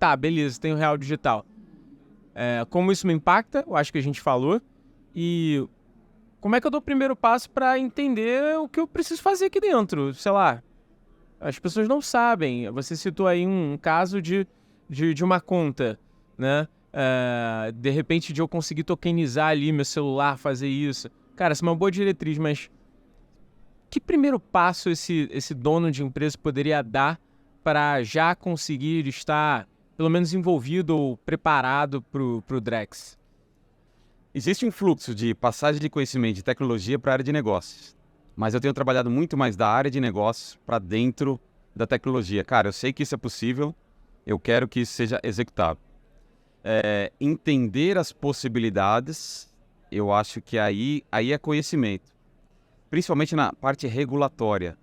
tá, beleza, tem o real digital. Como isso me impacta, eu acho que a gente falou, e como é que eu dou o primeiro passo para entender o que eu preciso fazer aqui dentro? Sei lá, as pessoas não sabem. Você citou aí um caso de uma conta, né? De repente de eu conseguir tokenizar ali meu celular, fazer isso. Cara, essa é uma boa diretriz, mas que primeiro passo esse dono de empresa poderia dar para já conseguir estar, pelo menos, envolvido ou preparado para o Drex? Existe um fluxo de passagem de conhecimento de tecnologia para a área de negócios, mas eu tenho trabalhado muito mais da área de negócios para dentro da tecnologia. Cara, eu sei que isso é possível, eu quero que isso seja executável. Entender as possibilidades, eu acho que aí é conhecimento, principalmente na parte regulatória.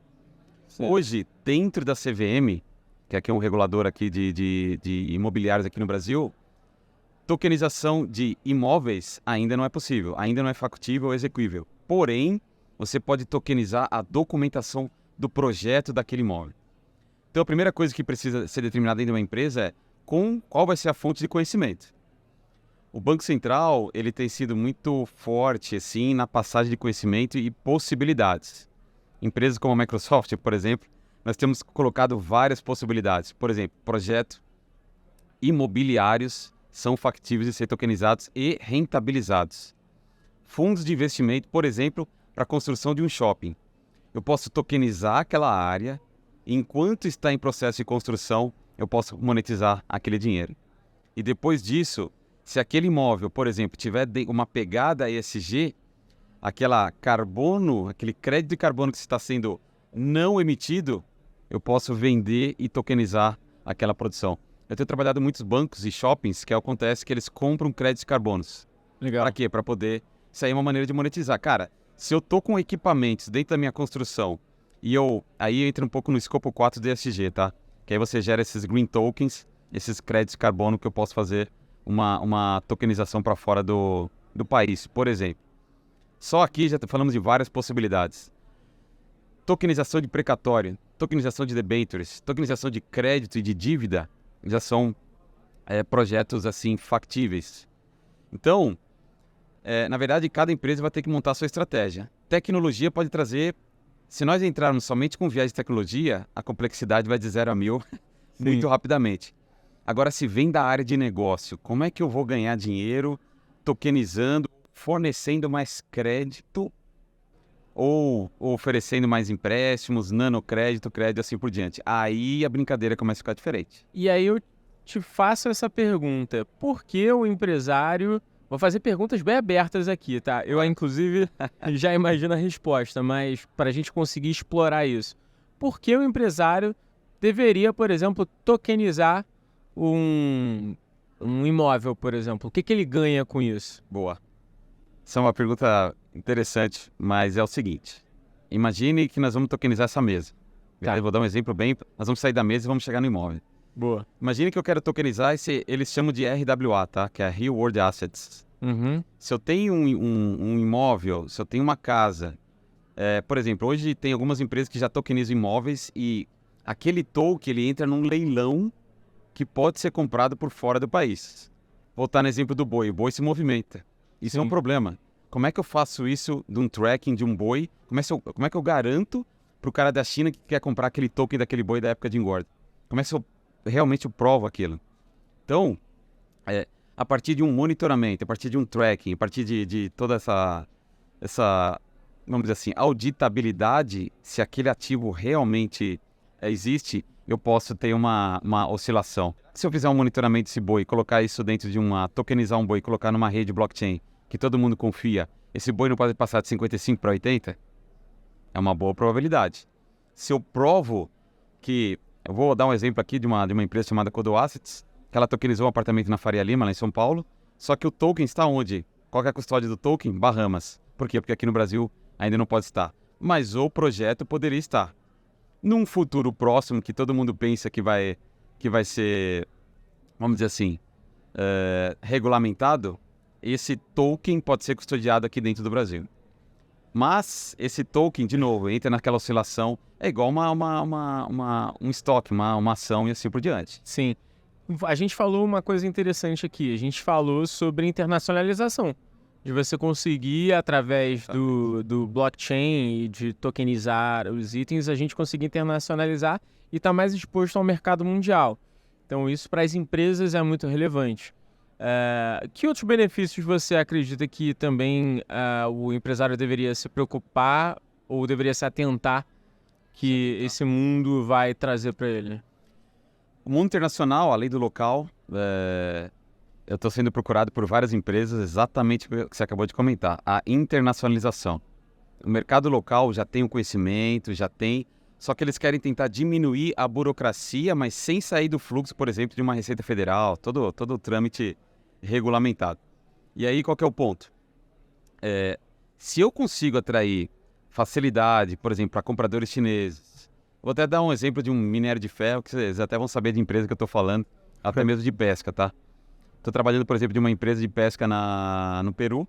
Certo. Hoje, dentro da CVM, que é um regulador aqui de imobiliários aqui no Brasil, tokenização de imóveis ainda não é possível, ainda não é factível ou execuível. Porém, você pode tokenizar a documentação do projeto daquele imóvel. Então, a primeira coisa que precisa ser determinada dentro de uma empresa é qual vai ser a fonte de conhecimento. O Banco Central ele tem sido muito forte assim, na passagem de conhecimento e possibilidades. Empresas como a Microsoft, por exemplo, nós temos colocado várias possibilidades. Por exemplo, projetos imobiliários são factíveis de ser tokenizados e rentabilizados. Fundos de investimento, por exemplo, para a construção de um shopping. Eu posso tokenizar aquela área, enquanto está em processo de construção, eu posso monetizar aquele dinheiro. E depois disso, se aquele imóvel, por exemplo, tiver uma pegada ESG, aquele crédito de carbono que está sendo não emitido, eu posso vender e tokenizar aquela produção. Eu tenho trabalhado em muitos bancos e shoppings que acontece que eles compram créditos de carbonos. Legal. Para quê? Para poder... Isso aí é uma maneira de monetizar. Cara, se eu tô com equipamentos dentro da minha construção e aí entra um pouco no escopo 4 do ESG, tá? Que aí você gera esses green tokens, esses créditos de carbono que eu posso fazer uma tokenização para fora do país, por exemplo. Só aqui já falamos de várias possibilidades. Tokenização de precatório, tokenização de debentures, tokenização de crédito e de dívida já são projetos assim factíveis. Então, na verdade, cada empresa vai ter que montar a sua estratégia. Tecnologia pode trazer... Se nós entrarmos somente com viés de tecnologia, a complexidade vai de 0 a 1000 muito rapidamente. Agora, se vem da área de negócio, como é que eu vou ganhar dinheiro tokenizando, fornecendo mais crédito ou oferecendo mais empréstimos, nanocrédito, crédito, assim por diante? Aí a brincadeira começa a ficar diferente. E aí eu te faço essa pergunta. Por que o empresário... Vou fazer perguntas bem abertas aqui, tá? Eu, inclusive, já imagino a resposta, mas para a gente conseguir explorar isso. Por que o empresário deveria, por exemplo, tokenizar um imóvel, por exemplo? O que ele ganha com isso? Boa. Essa é uma pergunta interessante, mas é o seguinte. Imagine que nós vamos tokenizar essa mesa. Tá. Eu vou dar um exemplo bem... Nós vamos sair da mesa e vamos chegar no imóvel. Boa. Imagine que eu quero tokenizar eles chamam de RWA, tá? Que é Real World Assets. Uhum. Se eu tenho um imóvel, se eu tenho uma casa... por exemplo, hoje tem algumas empresas que já tokenizam imóveis e aquele token ele entra num leilão que pode ser comprado por fora do país. Vou voltar no exemplo do boi. O boi se movimenta. Isso é um problema. Como é que eu faço isso de um tracking de um boi? Como é que eu garanto para o cara da China que quer comprar aquele token daquele boi da época de engorda? Como é que eu realmente provo aquilo? Então, a partir de um monitoramento, a partir de um tracking, a partir de toda essa, vamos dizer assim, auditabilidade, se aquele ativo realmente existe, eu posso ter uma oscilação. Se eu fizer um monitoramento desse boi, colocar isso dentro de tokenizar um boi, colocar numa rede blockchain que todo mundo confia, esse boi não pode passar de 55 para 80? É uma boa probabilidade. Se eu provo que... Eu vou dar um exemplo aqui de uma empresa chamada Codo Assets, que ela tokenizou um apartamento na Faria Lima, lá em São Paulo, só que o token está onde? Qual que é a custódia do token? Bahamas. Por quê? Porque aqui no Brasil ainda não pode estar. Mas o projeto poderia estar. Num futuro próximo, que todo mundo pensa que vai ser, vamos dizer assim, regulamentado, esse token pode ser custodiado aqui dentro do Brasil. Mas esse token, de novo, entra naquela oscilação, é igual um estoque, uma ação e assim por diante. Sim. A gente falou uma coisa interessante aqui. A gente falou sobre internacionalização. De você conseguir, através do blockchain e de tokenizar os itens, a gente conseguir internacionalizar e estar mais exposto ao mercado mundial. Então, isso para as empresas é muito relevante. Que outros benefícios você acredita que também o empresário deveria se preocupar ou deveria se atentar que esse mundo vai trazer para ele? O mundo internacional, além do local, eu estou sendo procurado por várias empresas, exatamente o que você acabou de comentar, a internacionalização. O mercado local já tem o conhecimento, só que eles querem tentar diminuir a burocracia, mas sem sair do fluxo, por exemplo, de uma Receita Federal, todo o trâmite regulamentado. E aí, qual que é o ponto? Se eu consigo atrair facilidade, por exemplo, para compradores chineses, vou até dar um exemplo de um minério de ferro, que vocês até vão saber de empresa que eu estou falando, até mesmo de pesca, tá? Estou trabalhando, por exemplo, de uma empresa de pesca no Peru.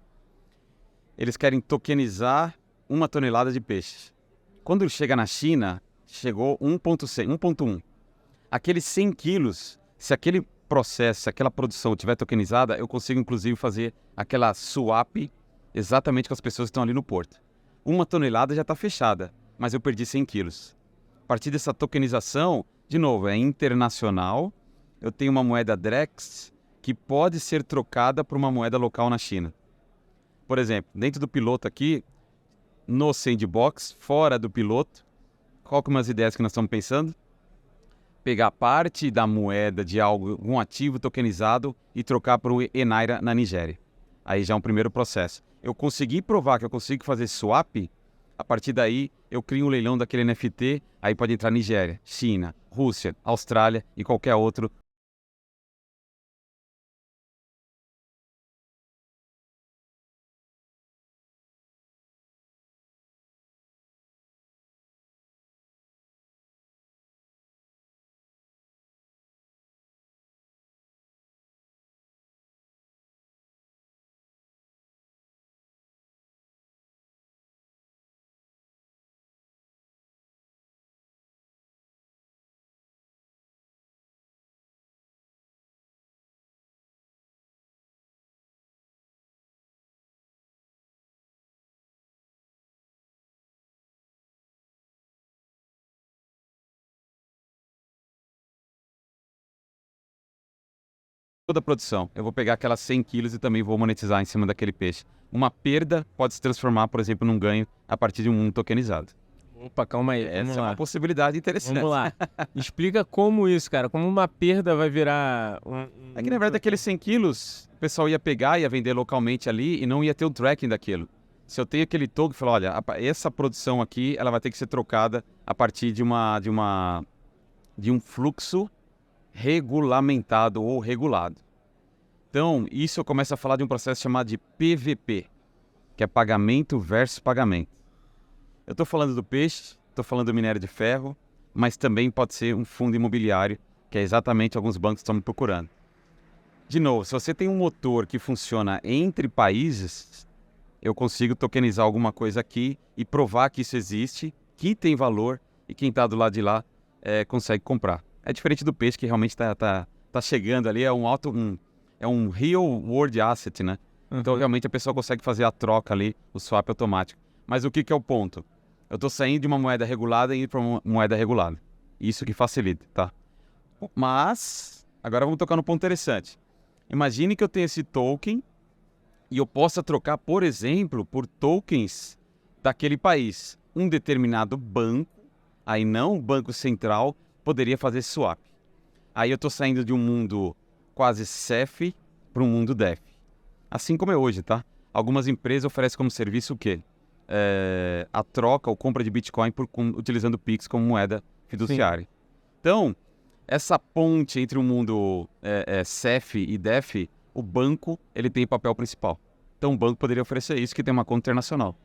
Eles querem tokenizar 1 tonelada de peixes. Quando chega na China, chegou 1,1. Aqueles 100 quilos, se aquele processo, se aquela produção estiver tokenizada, eu consigo, inclusive, fazer aquela swap exatamente com as pessoas que estão ali no porto. 1 tonelada já está fechada, mas eu perdi 100 quilos. A partir dessa tokenização, de novo, é internacional. Eu tenho uma moeda Drex que pode ser trocada por uma moeda local na China. Por exemplo, dentro do piloto aqui, no sandbox, fora do piloto, qual que são as ideias que nós estamos pensando? Pegar parte da moeda de algum ativo tokenizado e trocar por um E-Naira na Nigéria. Aí já é um primeiro processo. Eu consegui provar que eu consigo fazer swap, a partir daí eu crio um leilão daquele NFT, aí pode entrar Nigéria, China, Rússia, Austrália e qualquer outro. Toda a produção. Eu vou pegar aquelas 100 quilos e também vou monetizar em cima daquele peixe. Uma perda pode se transformar, por exemplo, num ganho a partir de um mundo tokenizado. Opa, calma aí. Essa é uma possibilidade interessante. Vamos lá. Explica como isso, cara. Como uma perda vai virar É que, na verdade, aqueles 100 quilos, o pessoal ia pegar, ia vender localmente ali e não ia ter o tracking daquilo. Se eu tenho aquele token, eu falo, olha, essa produção aqui, ela vai ter que ser trocada a partir de um fluxo regulamentado ou regulado. Então, isso eu começo a falar de um processo chamado de PVP, que é pagamento versus pagamento. Eu estou falando do peixe, estou falando do minério de ferro, mas também pode ser um fundo imobiliário, que é exatamente alguns bancos estão me procurando. De novo, se você tem um motor que funciona entre países, eu consigo tokenizar alguma coisa aqui e provar que isso existe, que tem valor e quem está do lado de lá consegue comprar. É diferente do peixe que realmente está chegando ali, é um real world asset, né? Então realmente a pessoa consegue fazer a troca ali, o swap automático. Mas o que é o ponto? Eu estou saindo de uma moeda regulada e indo para uma moeda regulada. Isso que facilita, tá? Mas, agora vamos tocar no ponto interessante. Imagine que eu tenho esse token e eu possa trocar, por exemplo, por tokens daquele país. Um determinado banco, aí não o Banco Central, poderia fazer swap. Aí eu estou saindo de um mundo quase CEF para um mundo DEF. Assim como é hoje, tá? Algumas empresas oferecem como serviço o quê? A troca ou compra de Bitcoin utilizando o Pix como moeda fiduciária. Sim. Então, essa ponte entre o mundo CEF e DEF, o banco ele tem papel principal. Então, o banco poderia oferecer isso, que tem uma conta internacional.